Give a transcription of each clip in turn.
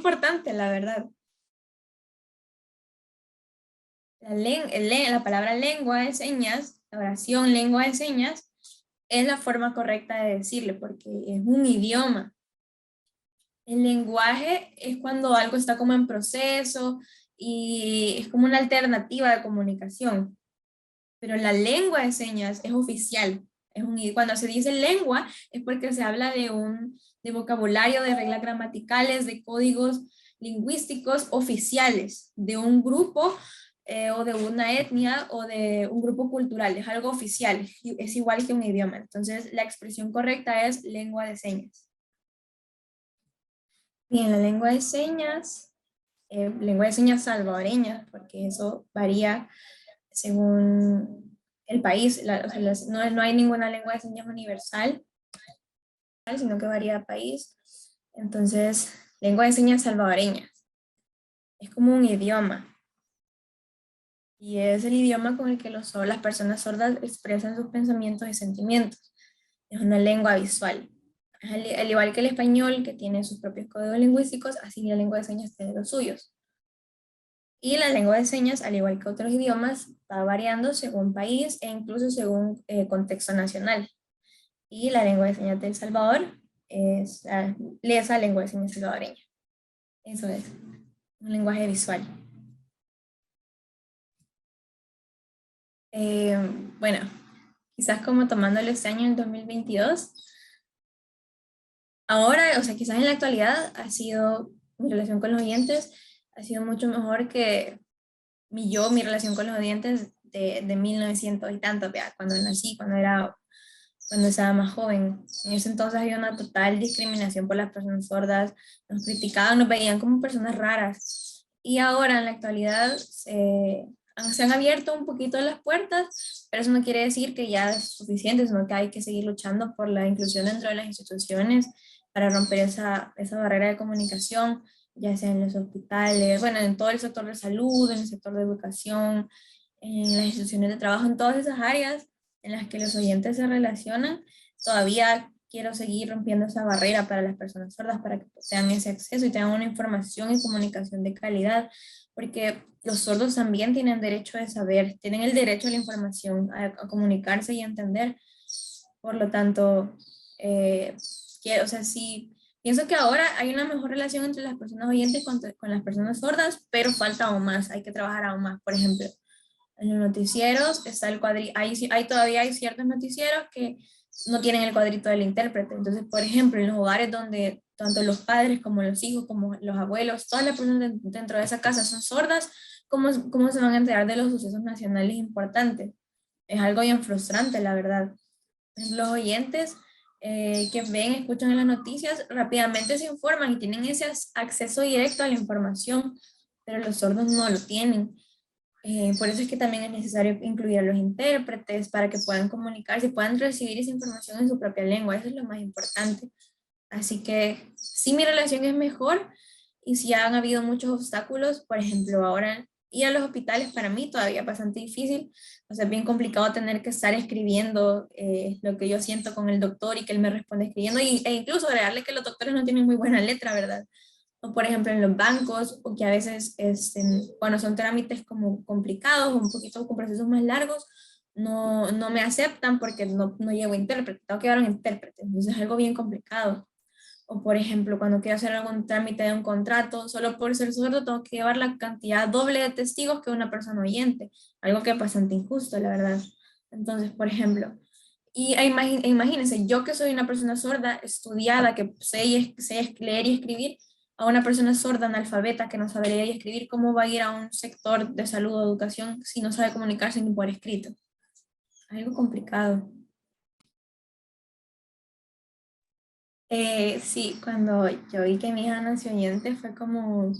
importante, la verdad. La palabra lengua de señas, la oración lengua de señas, es la forma correcta de decirle, porque es un idioma. El lenguaje es cuando algo está como en proceso y es como una alternativa de comunicación. Pero la lengua de señas es oficial. Cuando se dice lengua es porque se habla de vocabulario, de reglas gramaticales, de códigos lingüísticos oficiales de un grupo o de una etnia o de un grupo cultural. Es algo oficial, es igual que un idioma. Entonces la expresión correcta es lengua de señas. Bien, la lengua de señas salvadoreña, porque eso varía según el país. O sea, no hay ninguna lengua de señas universal, sino que varía de país. Entonces, lengua de señas salvadoreña. Es como un idioma. Y es el idioma con el que las personas sordas expresan sus pensamientos y sentimientos. Es una lengua visual. Al igual que el español, que tiene sus propios códigos lingüísticos, así la lengua de señas tiene los suyos. Y la lengua de señas, al igual que otros idiomas, va variando según país e incluso según contexto nacional. Y la lengua de señas de El Salvador es esa lengua de señas salvadoreña. Eso es, un lenguaje visual. Eh, bueno, quizás como tomándolo este año, el 2022, ahora, o sea, quizás en la actualidad mi relación con los oyentes ha sido mucho mejor que mi relación con los oyentes de 1900 y tanto, vea, cuando nací, cuando estaba más joven. En ese entonces había una total discriminación por las personas sordas, nos criticaban, nos veían como personas raras. Y ahora en la actualidad se han abierto un poquito las puertas, pero eso no quiere decir que ya es suficiente, sino que hay que seguir luchando por la inclusión dentro de las instituciones para romper esa barrera de comunicación, ya sea en los hospitales, bueno, en todo el sector de salud, en el sector de educación, en las instituciones de trabajo, en todas esas áreas en las que los oyentes se relacionan. Todavía quiero seguir rompiendo esa barrera para las personas sordas, para que tengan ese acceso y tengan una información y comunicación de calidad, porque los sordos también tienen derecho de saber, tienen el derecho a la información, a comunicarse y a entender. Por lo tanto, o sea, sí, pienso que ahora hay una mejor relación entre las personas oyentes con las personas sordas, pero falta aún más, hay que trabajar aún más. Por ejemplo, en los noticieros está todavía hay ciertos noticieros que no tienen el cuadrito del intérprete. Entonces, por ejemplo, en los hogares donde tanto los padres como los hijos, como los abuelos, todas las personas dentro de esa casa son sordas, ¿cómo se van a enterar de los sucesos nacionales importantes? Es algo bien frustrante, la verdad. Los oyentes que ven, escuchan las noticias, rápidamente se informan y tienen ese acceso directo a la información, pero los sordos no lo tienen. Por eso es que también es necesario incluir a los intérpretes para que puedan comunicarse y puedan recibir esa información en su propia lengua. Eso es lo más importante. Así que sí, mi relación es mejor y sí han habido muchos obstáculos. Por ejemplo, ahora ir a los hospitales para mí todavía es bastante difícil. O sea, es bien complicado tener que estar escribiendo lo que yo siento con el doctor y que él me responde escribiendo e incluso agregarle que los doctores no tienen muy buena letra, ¿verdad? O por ejemplo en los bancos, o que a veces cuando son trámites como complicados, un poquito con procesos más largos, no me aceptan porque no llevo intérprete, tengo que llevar un intérprete, entonces es algo bien complicado. O por ejemplo, cuando quiero hacer algún trámite de un contrato, solo por ser sordo tengo que llevar la cantidad doble de testigos que una persona oyente, algo que es bastante injusto, la verdad. Entonces, por ejemplo, imagínense, yo que soy una persona sorda, estudiada, que sé leer y escribir, a una persona sorda, analfabeta, que no sabe leer y escribir, ¿cómo va a ir a un sector de salud o educación si no sabe comunicarse ni por escrito? Algo complicado. Sí, cuando yo vi que mi hija nació oyente fue como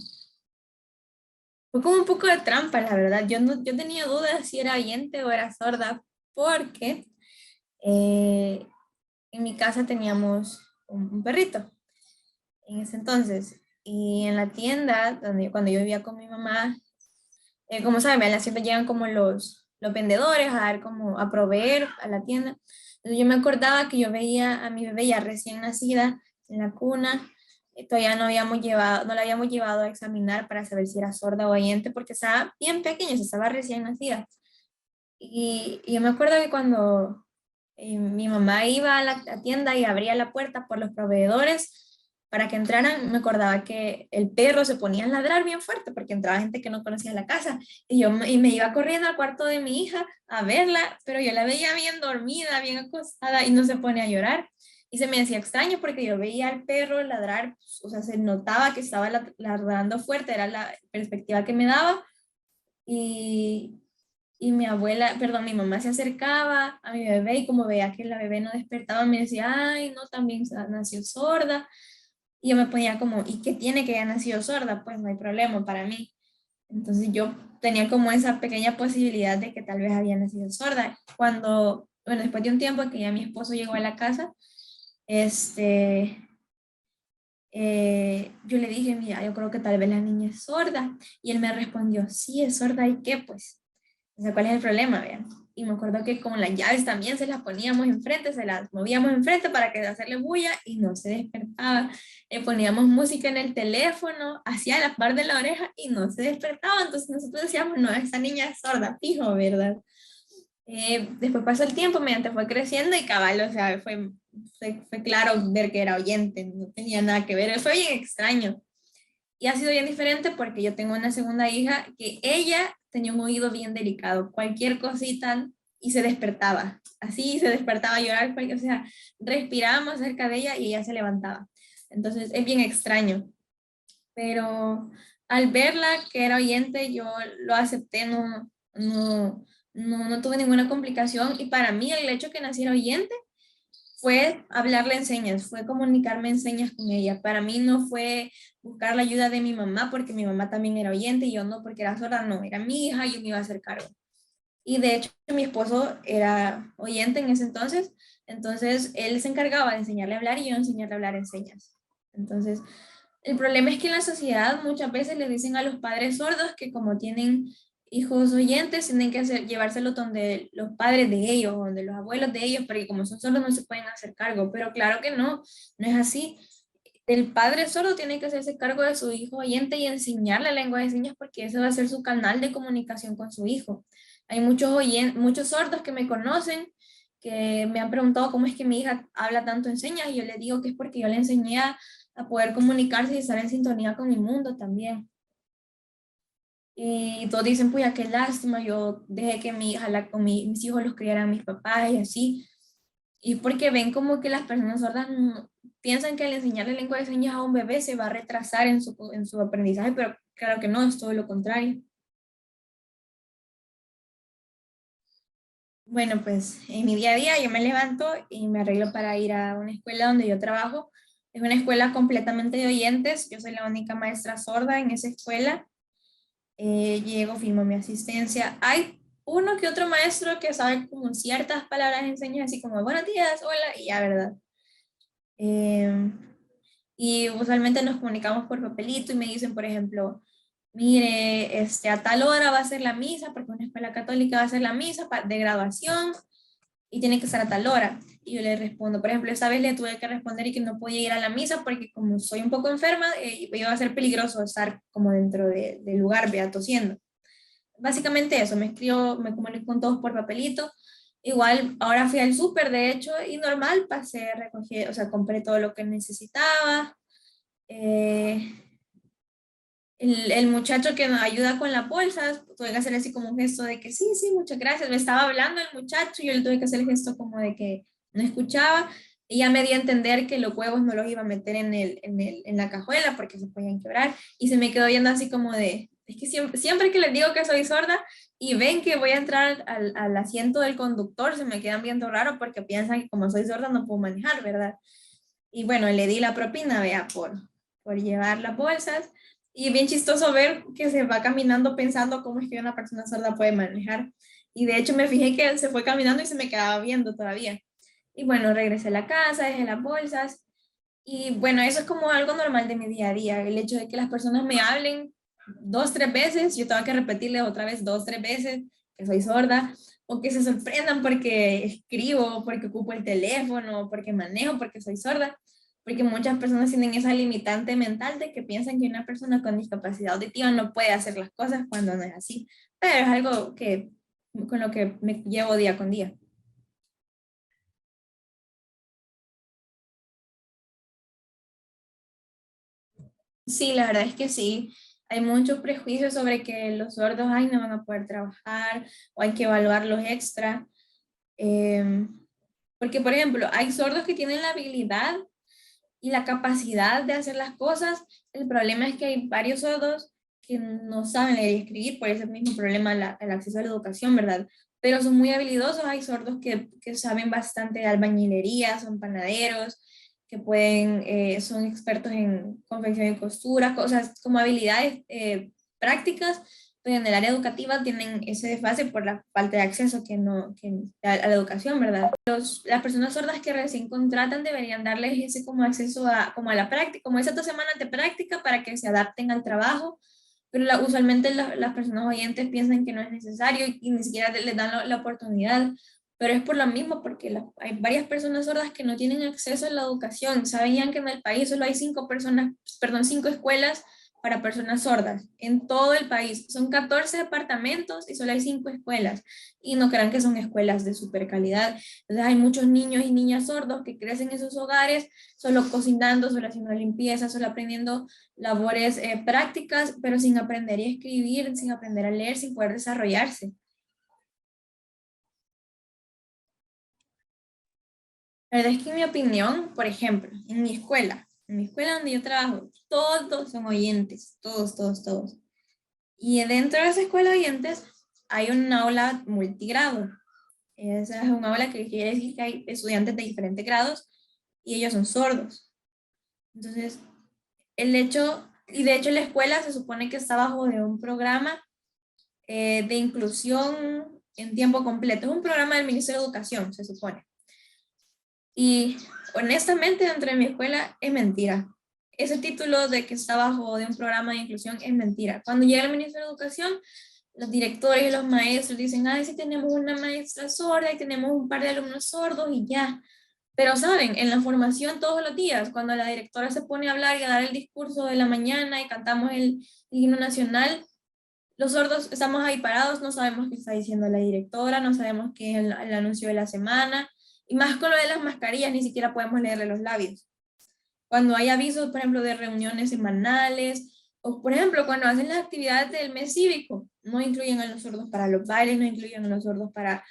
un poco de trampa, la verdad. Yo tenía dudas si era oyente o era sorda, porque eh, en mi casa teníamos un perrito en ese entonces. Y en la tienda, cuando yo vivía con mi mamá, como saben, en la tienda llegan como los vendedores a dar como a proveer a la tienda. Entonces yo me acordaba que yo veía a mi bebé ya recién nacida en la cuna, todavía no la habíamos llevado a examinar para saber si era sorda o oyente, porque estaba bien pequeña, estaba recién nacida. Y yo me acuerdo que cuando mi mamá iba a la tienda y abría la puerta por los proveedores para que entraran, me acordaba que el perro se ponía a ladrar bien fuerte porque entraba gente que no conocía la casa. Y me iba corriendo al cuarto de mi hija a verla, pero yo la veía bien dormida, bien acostada y no se pone a llorar. Y se me hacía extraño porque yo veía al perro ladrar, o sea, se notaba que estaba ladrando fuerte, era la perspectiva que me daba. Y, y mi abuela, perdón, mi mamá se acercaba a mi bebé y como veía que la bebé no despertaba, me decía, ay, no, también nació sorda. Y yo me ponía como, ¿y qué tiene que haya nacido sorda? Pues no hay problema para mí. Entonces yo tenía como esa pequeña posibilidad de que tal vez había nacido sorda. Cuando, bueno, después de un tiempo que ya mi esposo llegó a la casa, este, yo le dije, mira, yo creo que tal vez la niña es sorda. Y él me respondió, sí, es sorda, ¿y qué? Pues, o sea, ¿cuál es el problema? Vean. Y me acuerdo que con las llaves también se las poníamos enfrente, se las movíamos enfrente para que hacerle bulla y no se despertaba. Le poníamos música en el teléfono, hacía la par de la oreja y no se despertaba. Entonces nosotros decíamos, no, esta niña es sorda, fijo, ¿verdad? Después pasó el tiempo, mediante fue creciendo y cabal, o sea, fue claro ver que era oyente, no tenía nada que ver, fue bien extraño. Y ha sido bien diferente porque yo tengo una segunda hija que ella tenía un oído bien delicado, cualquier cosita y se despertaba, así se despertaba a llorar, o sea, respirábamos cerca de ella y ella se levantaba. Entonces es bien extraño, pero al verla que era oyente yo lo acepté, no tuve ninguna complicación y para mí el hecho que naciera oyente fue hablarle en señas, fue comunicarme en señas con ella. Para mí no fue buscar la ayuda de mi mamá porque mi mamá también era oyente y yo no porque era sorda, no, era mi hija y yo me iba a hacer cargo. Y de hecho mi esposo era oyente en ese entonces él se encargaba de enseñarle a hablar y yo enseñarle a hablar en señas. Entonces, el problema es que en la sociedad muchas veces le dicen a los padres sordos que como tienen hijos oyentes, tienen que llevárselo donde los padres de ellos, donde los abuelos de ellos, porque como son sordos no se pueden hacer cargo. Pero claro que no, no es así. El padre sordo tiene que hacerse cargo de su hijo oyente y enseñarle lengua de señas porque ese va a ser su canal de comunicación con su hijo. Hay muchos sordos que me conocen, que me han preguntado cómo es que mi hija habla tanto en señas y yo le digo que es porque yo le enseñé a poder comunicarse y estar en sintonía con mi mundo también. Y todos dicen, pues, ya qué lástima, yo dejé que mi hija, mis hijos los criaran mis papás y así. Y porque ven como que las personas sordas piensan que al enseñarle lengua de señas a un bebé se va a retrasar en su aprendizaje, pero claro que no, es todo lo contrario. Bueno, pues en mi día a día yo me levanto y me arreglo para ir a una escuela donde yo trabajo. Es una escuela completamente de oyentes, yo soy la única maestra sorda en esa escuela. Llego, firmo mi asistencia. Hay uno que otro maestro que sabe como ciertas palabras en señas, así como buenos días, hola, y ya, ¿verdad? Eh, y usualmente nos comunicamos por papelito y me dicen, por ejemplo, mire, a tal hora va a ser la misa, porque una escuela católica va a ser la misa de graduación y tiene que ser a tal hora. Y yo le respondo, por ejemplo, esta vez le tuve que responder y que no podía ir a la misa porque como soy un poco enferma, iba a ser peligroso estar como dentro del lugar, vea, tosiendo. Básicamente eso, me escribo, me comunico con todos por papelito. Igual, ahora fui al súper, de hecho, y normal, pasé, recogí, o sea, compré todo lo que necesitaba. Eh, el muchacho que nos ayuda con la bolsa, tuve que hacer así como un gesto de que sí, sí, muchas gracias. Me estaba hablando el muchacho y yo le tuve que hacer el gesto como de que no escuchaba. Y ya me di a entender que los huevos no los iba a meter en la cajuela porque se podían quebrar. Y se me quedó viendo así como de, es que siempre que les digo que soy sorda y ven que voy a entrar al asiento del conductor, se me quedan viendo raro porque piensan que como soy sorda no puedo manejar, ¿verdad? Y bueno, le di la propina, vea, por llevar las bolsas. Y bien chistoso ver que se va caminando pensando cómo es que una persona sorda puede manejar. Y de hecho me fijé que él se fue caminando y se me quedaba viendo todavía. Y bueno, regresé a la casa, dejé las bolsas. Y bueno, eso es como algo normal de mi día a día. El hecho de que las personas me hablen dos, tres veces, yo tengo que repetirles otra vez dos, tres veces que soy sorda. O que se sorprendan porque escribo, porque ocupo el teléfono, porque manejo, porque soy sorda porque muchas personas tienen esa limitante mental de que piensan que una persona con discapacidad auditiva no puede hacer las cosas cuando no es así, pero es algo que con lo que me llevo día con día. Sí, la verdad es que sí. Hay muchos prejuicios sobre que los sordos, ay, no van a poder trabajar o hay que evaluarlos extra. Porque, por ejemplo, hay sordos que tienen la habilidad y la capacidad de hacer las cosas. El problema es que hay varios sordos que no saben leer y escribir, por ese mismo problema el acceso a la educación, ¿verdad? Pero son muy habilidosos. Hay sordos que saben bastante de albañilería, son panaderos, que pueden, son expertos en confección y costura, cosas como habilidades prácticas, pero en el área educativa tienen ese desfase por la falta de acceso a la educación, ¿verdad? Las personas sordas que recién contratan deberían darles ese como acceso como a la práctica, como esas 2 semanas de práctica para que se adapten al trabajo, pero usualmente las personas oyentes piensan que no es necesario y ni siquiera les dan la oportunidad, pero es por lo mismo, porque hay varias personas sordas que no tienen acceso a la educación. Sabían que en el país solo hay 5 personas, perdón, 5 escuelas para personas sordas en todo el país. Son 14 departamentos y solo hay 5 escuelas. Y no crean que son escuelas de super calidad. Entonces hay muchos niños y niñas sordos que crecen en sus hogares solo cocinando, solo haciendo limpieza, solo aprendiendo labores prácticas, pero sin aprender a escribir, sin aprender a leer, sin poder desarrollarse. La verdad es que en mi opinión, por ejemplo, en mi escuela donde yo trabajo, todos son oyentes, todos, todos, todos. Y dentro de esa escuela de oyentes hay un aula multigrado. Esa es un aula que quiere decir que hay estudiantes de diferentes grados y ellos son sordos. Entonces, el hecho, y de hecho la escuela se supone que está bajo de un programa de inclusión en tiempo completo. Es un programa del Ministerio de Educación, se supone. Y honestamente, dentro de mi escuela es mentira. Ese título de que está bajo de un programa de inclusión es mentira. Cuando llega el Ministerio de Educación, los directores y los maestros dicen, ay, sí tenemos una maestra sorda y tenemos un par de alumnos sordos y ya. Pero saben, en la formación todos los días, cuando la directora se pone a hablar y a dar el discurso de la mañana y cantamos el himno nacional, los sordos estamos ahí parados, no sabemos qué está diciendo la directora, no sabemos qué es el anuncio de la semana, y más con lo de las mascarillas, ni siquiera podemos leerle los labios. Cuando hay avisos, por ejemplo, de reuniones semanales, o por ejemplo, cuando hacen las actividades del mes cívico, no incluyen a los sordos para los bailes, no incluyen a los sordos para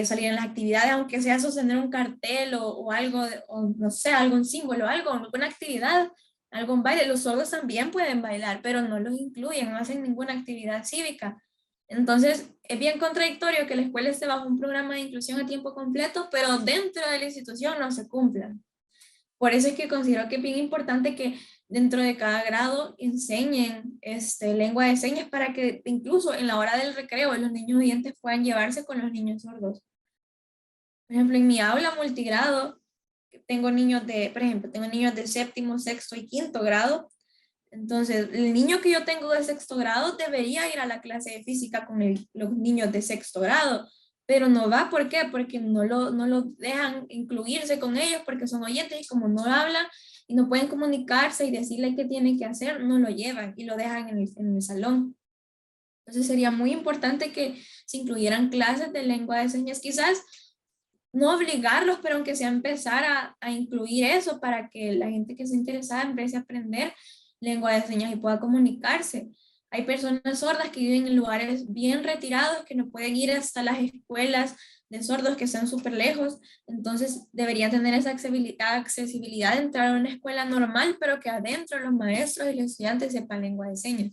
salir en las actividades, aunque sea sostener un cartel o algo, o no sé, algún símbolo, algo, alguna actividad, algún baile. Los sordos también pueden bailar, pero no los incluyen, no hacen ninguna actividad cívica. Entonces, es bien contradictorio que la escuela esté bajo un programa de inclusión a tiempo completo, pero dentro de la institución no se cumplan. Por eso es que considero que es bien importante que dentro de cada grado enseñen lengua de señas para que incluso en la hora del recreo los niños oyentes puedan llevarse con los niños sordos. Por ejemplo, en mi aula multigrado, tengo niños por ejemplo, tengo niños de séptimo, sexto y quinto grado. Entonces, el niño que yo tengo de sexto grado debería ir a la clase de física con los niños de sexto grado, pero no va. ¿Por qué? Porque no lo dejan incluirse con ellos porque son oyentes y como no hablan y no pueden comunicarse y decirle qué tienen que hacer, no lo llevan y lo dejan en el salón. Entonces, sería muy importante que se incluyeran clases de lengua de señas, quizás no obligarlos, pero aunque sea empezar a incluir eso para que la gente que esté interesada empiece a aprender lengua de señas y pueda comunicarse. Hay personas sordas que viven en lugares bien retirados, que no pueden ir hasta las escuelas de sordos que están súper lejos, entonces deberían tener esa accesibilidad de entrar a una escuela normal, pero que adentro los maestros y los estudiantes sepan lengua de señas.